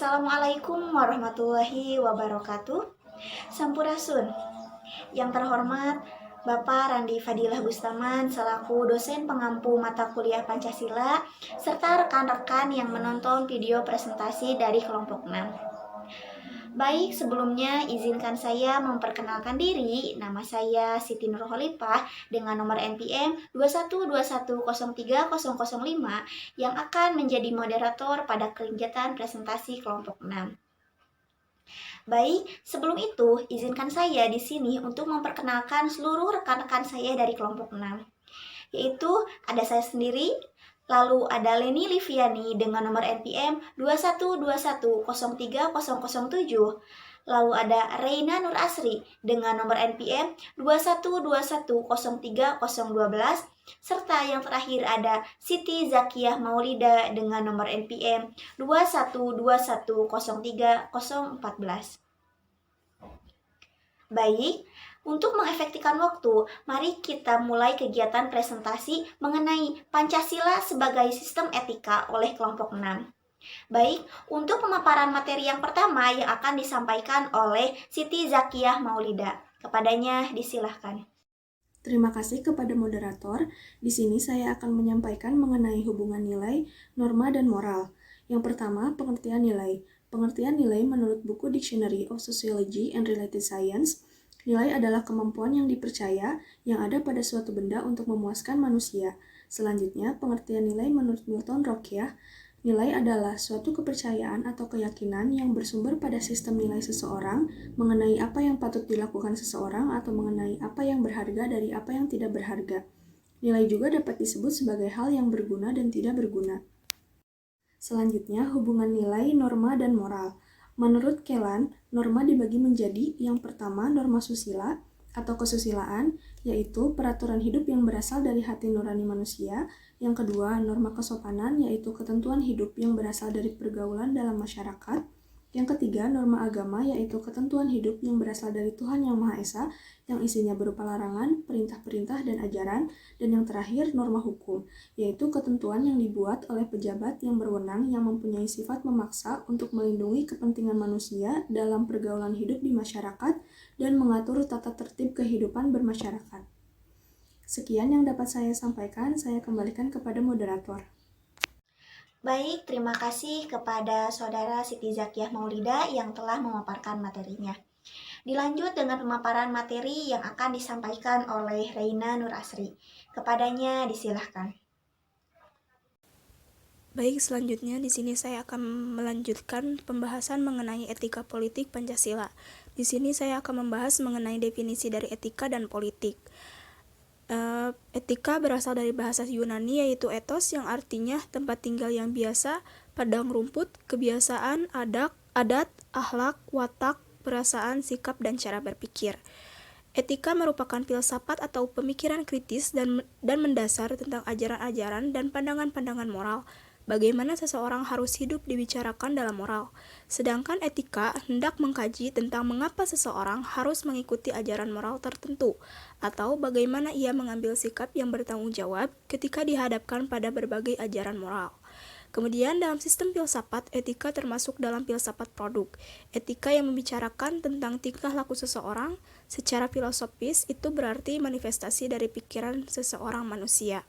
Assalamualaikum warahmatullahi wabarakatuh. Sampurasun. Yang terhormat Bapak Randi Fadilah Bustaman selaku dosen pengampu mata kuliah Pancasila serta rekan-rekan yang menonton video presentasi dari kelompok 6. Baik, sebelumnya izinkan saya memperkenalkan diri. Nama saya Siti Nurholipah dengan nomor NPM 212103005 yang akan menjadi moderator pada kegiatan presentasi kelompok 6. Baik, sebelum itu izinkan saya di sini untuk memperkenalkan seluruh rekan-rekan saya dari kelompok 6. Yaitu ada saya sendiri, lalu ada Leni Liviani dengan nomor NPM 212103007. Lalu ada Reina Nur Asri dengan nomor NPM 212103012. Serta yang terakhir ada Siti Zakiyah Maulida dengan nomor NPM 212103014. Baik, untuk mengefektifkan waktu, mari kita mulai kegiatan presentasi mengenai Pancasila sebagai sistem etika oleh kelompok 6. Baik, untuk pemaparan materi yang pertama yang akan disampaikan oleh Siti Zakiyah Maulida. Kepadanya disilahkan. Terima kasih kepada moderator. Di sini saya akan menyampaikan mengenai hubungan nilai, norma, dan moral. Yang pertama, pengertian nilai. Pengertian nilai menurut buku Dictionary of Sociology and Related Science, nilai adalah kemampuan yang dipercaya yang ada pada suatu benda untuk memuaskan manusia. Selanjutnya, pengertian nilai menurut Milton Rockya, nilai adalah suatu kepercayaan atau keyakinan yang bersumber pada sistem nilai seseorang mengenai apa yang patut dilakukan seseorang atau mengenai apa yang berharga dari apa yang tidak berharga. Nilai juga dapat disebut sebagai hal yang berguna dan tidak berguna. Selanjutnya, hubungan nilai, norma, dan moral. Menurut Kellan, norma dibagi menjadi yang pertama norma susila atau kesusilaan, yaitu peraturan hidup yang berasal dari hati nurani manusia. Yang kedua, norma kesopanan, yaitu ketentuan hidup yang berasal dari pergaulan dalam masyarakat. Yang ketiga, norma agama, yaitu ketentuan hidup yang berasal dari Tuhan Yang Maha Esa, yang isinya berupa larangan, perintah-perintah, dan ajaran. Dan yang terakhir, norma hukum, yaitu ketentuan yang dibuat oleh pejabat yang berwenang yang mempunyai sifat memaksa untuk melindungi kepentingan manusia dalam pergaulan hidup di masyarakat dan mengatur tata tertib kehidupan bermasyarakat. Sekian yang dapat saya sampaikan, saya kembalikan kepada moderator. Baik, terima kasih kepada Saudara Siti Zakiyah Maulida yang telah memaparkan materinya. Dilanjut dengan pemaparan materi yang akan disampaikan oleh Reina Nur Asri. Kepadanya disilahkan. Baik, selanjutnya di sini saya akan melanjutkan pembahasan mengenai etika politik Pancasila. Di sini saya akan membahas mengenai definisi dari etika dan politik. Etika berasal dari bahasa Yunani yaitu ethos yang artinya tempat tinggal yang biasa, padang rumput, kebiasaan, adat, akhlak, watak, perasaan, sikap, dan cara berpikir. Etika merupakan filsafat atau pemikiran kritis dan mendasar tentang ajaran-ajaran dan pandangan-pandangan moral. Bagaimana seseorang harus hidup dibicarakan dalam moral. Sedangkan etika hendak mengkaji tentang mengapa seseorang harus mengikuti ajaran moral tertentu, atau bagaimana ia mengambil sikap yang bertanggung jawab ketika dihadapkan pada berbagai ajaran moral. Kemudian dalam sistem filsafat, etika termasuk dalam filsafat produk. Etika yang membicarakan tentang tingkah laku seseorang secara filosofis itu berarti manifestasi dari pikiran seseorang manusia.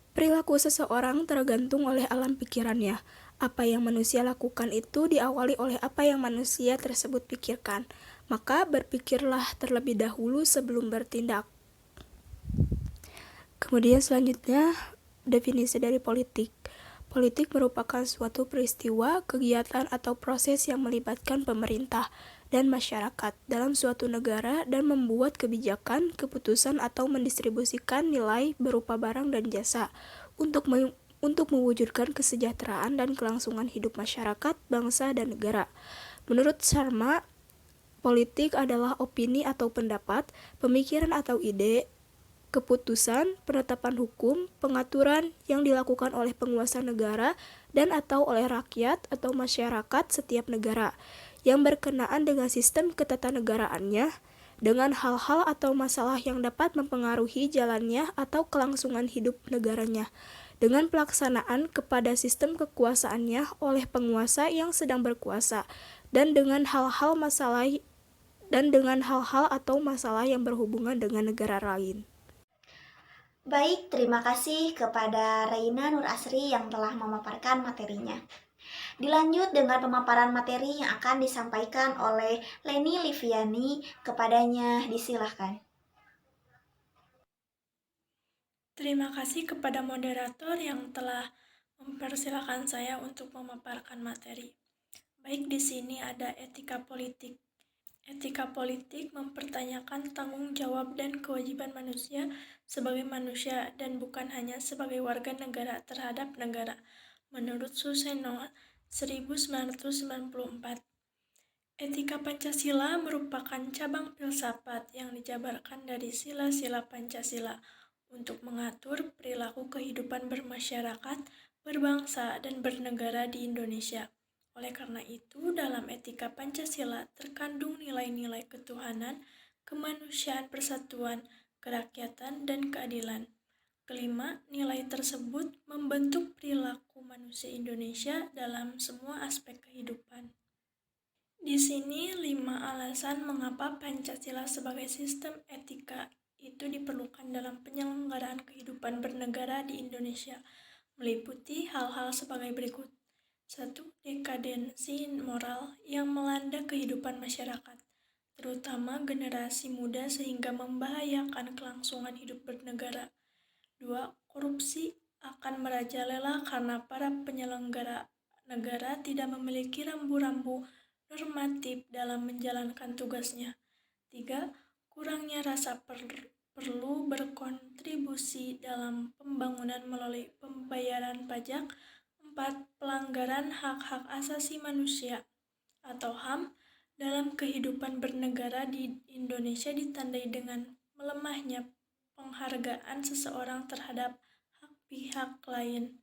Perilaku seseorang tergantung oleh alam pikirannya. Apa yang manusia lakukan itu diawali oleh apa yang manusia tersebut pikirkan. Maka berpikirlah terlebih dahulu sebelum bertindak. Kemudian selanjutnya, definisi dari politik. Politik merupakan suatu peristiwa, kegiatan, atau proses yang melibatkan pemerintah dan masyarakat dalam suatu negara dan membuat kebijakan, keputusan, atau mendistribusikan nilai berupa barang dan jasa untuk mewujudkan kesejahteraan dan kelangsungan hidup masyarakat, bangsa, dan negara. Menurut Sharma, politik adalah opini atau pendapat, pemikiran atau ide, keputusan, penetapan hukum, pengaturan yang dilakukan oleh penguasa negara dan atau oleh rakyat atau masyarakat setiap negara yang berkenaan dengan sistem ketatanegaraannya, dengan hal-hal atau masalah yang dapat mempengaruhi jalannya atau kelangsungan hidup negaranya, dengan pelaksanaan kepada sistem kekuasaannya oleh penguasa yang sedang berkuasa, dan dengan hal-hal atau masalah yang berhubungan dengan negara lain. Baik, terima kasih kepada Reina Nur Asri yang telah memaparkan materinya. Dilanjut dengan pemaparan materi yang akan disampaikan oleh Leni Liviani. Kepadanya disilahkan. Terima kasih kepada moderator yang telah mempersilahkan saya untuk memaparkan materi. Baik, di sini ada etika politik. Etika politik mempertanyakan tanggung jawab dan kewajiban manusia sebagai manusia dan bukan hanya sebagai warga negara terhadap negara. Menurut Suseno 1994, etika Pancasila merupakan cabang filsafat yang dijabarkan dari sila-sila Pancasila untuk mengatur perilaku kehidupan bermasyarakat, berbangsa, dan bernegara di Indonesia. Oleh karena itu, dalam etika Pancasila terkandung nilai-nilai ketuhanan, kemanusiaan, persatuan, kerakyatan, dan keadilan. Kelima, nilai tersebut membentuk perilaku manusia Indonesia dalam semua aspek kehidupan. Di sini 5 alasan mengapa Pancasila sebagai sistem etika itu diperlukan dalam penyelenggaraan kehidupan bernegara di Indonesia, meliputi hal-hal sebagai berikut. 1. Dekadensi moral yang melanda kehidupan masyarakat, terutama generasi muda sehingga membahayakan kelangsungan hidup bernegara. 2. Korupsi akan merajalela karena para penyelenggara negara tidak memiliki rambu-rambu normatif dalam menjalankan tugasnya. 3. Kurangnya rasa perlu berkontribusi dalam pembangunan melalui pembayaran pajak. 4. Pelanggaran hak-hak asasi manusia atau HAM dalam kehidupan bernegara di Indonesia ditandai dengan melemahnya penghargaan seseorang terhadap hak pihak lain.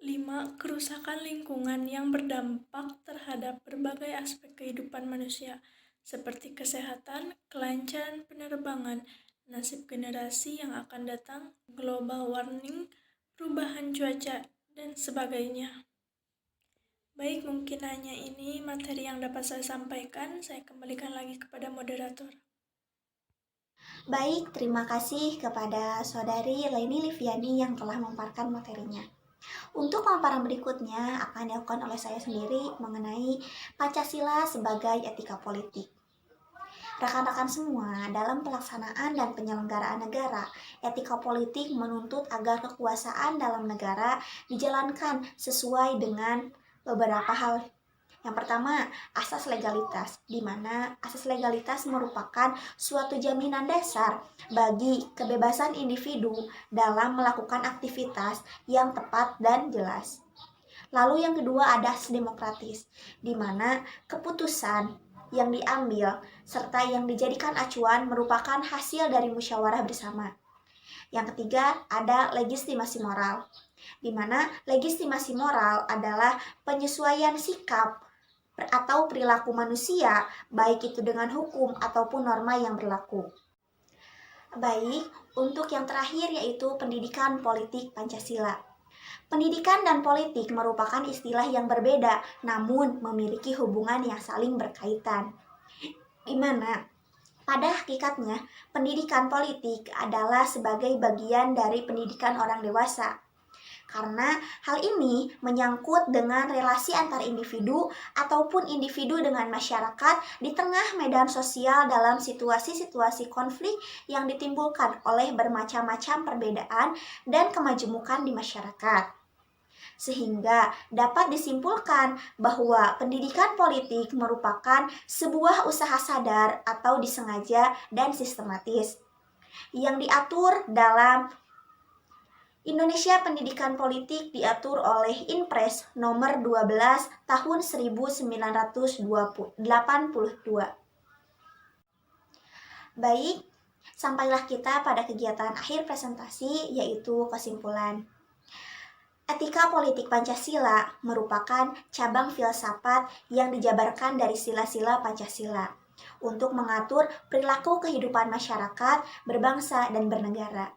5. Kerusakan lingkungan yang berdampak terhadap berbagai aspek kehidupan manusia, seperti kesehatan, kelancaran penerbangan, nasib generasi yang akan datang, global warming, perubahan cuaca, dan sebagainya. Baik, mungkin hanya ini materi yang dapat saya sampaikan. Saya kembalikan lagi kepada moderator. Baik, terima kasih kepada Saudari Leni Liviani yang telah memaparkan materinya. Untuk pemaparan berikutnya akan dilakukan oleh saya sendiri mengenai Pancasila sebagai etika politik. Rekan-rekan semua, dalam pelaksanaan dan penyelenggaraan negara, etika politik menuntut agar kekuasaan dalam negara dijalankan sesuai dengan beberapa hal. Yang pertama, asas legalitas, di mana asas legalitas merupakan suatu jaminan dasar bagi kebebasan individu dalam melakukan aktivitas yang tepat dan jelas. Lalu yang kedua ada asas demokratis, di mana keputusan yang diambil serta yang dijadikan acuan merupakan hasil dari musyawarah bersama. Yang ketiga ada legitimasi moral, di mana legitimasi moral adalah penyesuaian sikap atau perilaku manusia, baik itu dengan hukum ataupun norma yang berlaku. Baik, untuk yang terakhir yaitu pendidikan politik Pancasila. Pendidikan dan politik merupakan istilah yang berbeda, namun memiliki hubungan yang saling berkaitan. Di mana pada hakikatnya pendidikan politik adalah sebagai bagian dari pendidikan orang dewasa. Karena hal ini menyangkut dengan relasi antar individu ataupun individu dengan masyarakat di tengah medan sosial dalam situasi-situasi konflik yang ditimbulkan oleh bermacam-macam perbedaan dan kemajemukan di masyarakat. Sehingga dapat disimpulkan bahwa pendidikan politik merupakan sebuah usaha sadar atau disengaja dan sistematis yang diatur dalam Indonesia. Pendidikan politik diatur oleh Inpres nomor 12 tahun 1982. Baik, sampailah kita pada kegiatan akhir presentasi yaitu kesimpulan. Etika politik Pancasila merupakan cabang filsafat yang dijabarkan dari sila-sila Pancasila untuk mengatur perilaku kehidupan masyarakat, berbangsa, dan bernegara.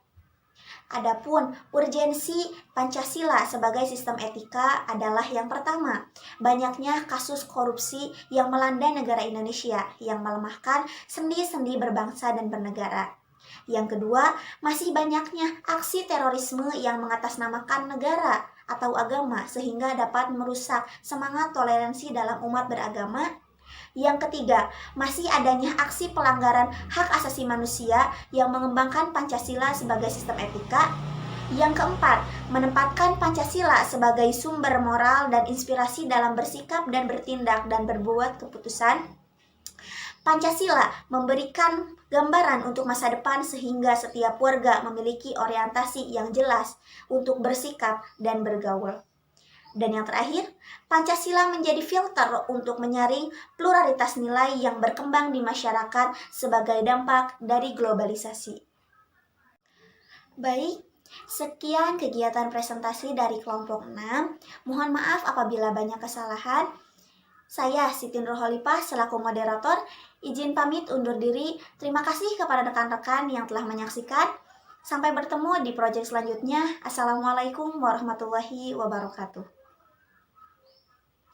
Adapun urgensi Pancasila sebagai sistem etika adalah yang pertama, banyaknya kasus korupsi yang melanda negara Indonesia yang melemahkan sendi-sendi berbangsa dan bernegara. Yang kedua, masih banyaknya aksi terorisme yang mengatasnamakan negara atau agama sehingga dapat merusak semangat toleransi dalam umat beragama. Yang ketiga, masih adanya aksi pelanggaran hak asasi manusia yang mengembangkan Pancasila sebagai sistem etika. Yang keempat, menempatkan Pancasila sebagai sumber moral dan inspirasi dalam bersikap dan bertindak dan berbuat keputusan. Pancasila memberikan gambaran untuk masa depan sehingga setiap warga memiliki orientasi yang jelas untuk bersikap dan bergaul. Dan yang terakhir, Pancasila menjadi filter untuk menyaring pluralitas nilai yang berkembang di masyarakat sebagai dampak dari globalisasi. Baik, sekian kegiatan presentasi dari kelompok 6. Mohon maaf apabila banyak kesalahan. Saya Siti Nurholipah selaku moderator, izin pamit undur diri. Terima kasih kepada rekan-rekan yang telah menyaksikan. Sampai bertemu di proyek selanjutnya. Assalamualaikum warahmatullahi wabarakatuh.